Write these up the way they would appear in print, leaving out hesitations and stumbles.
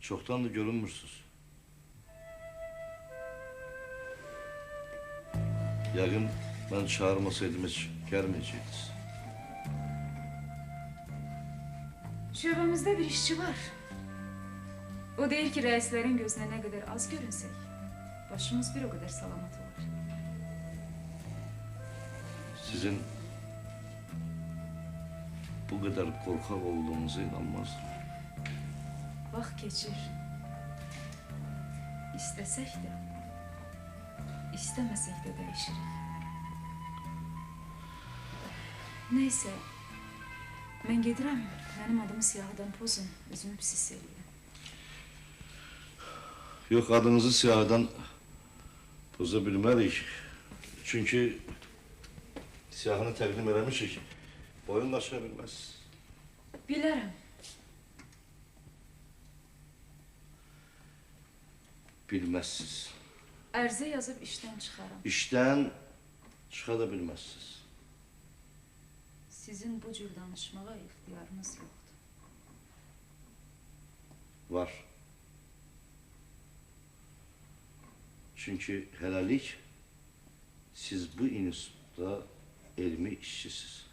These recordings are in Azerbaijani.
Çoktandır görünmürsünüz. Yəqin mən çağırmasaydım heç gəlməyəcəydiniz. Şöbəmizdə bir işçi var. O deyir ki, rəislərin gözünə nə qədər az görünsək, başımız bir o qədər salamat olur. Sizin bu qədər qorxaq olduğunuza inanmazdım. Vaxt keçir. İstəsək də, istəməsək də dəyişirik. Neysə, mən gedirəm. Mənim adımı siyahıdan pozun, özümü pis hiss eləyirəm. Yox, adınızı siyahıdan poza bilmərik. Çünki siyahını təqdim eləmişik, boyun aşağı bilməz. Bilərəm. Bilməzsiniz. Ərzə yazıb işdən çıxaram. İşdən çıxa da bilməzsiniz. Sizin bu cür danışmağa ixtiyarınız yoxdur. Var. Çünki hələlik siz bu institutda elmi işçisiz.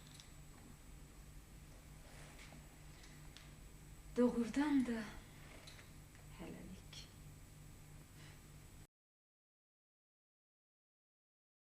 Doğrudan da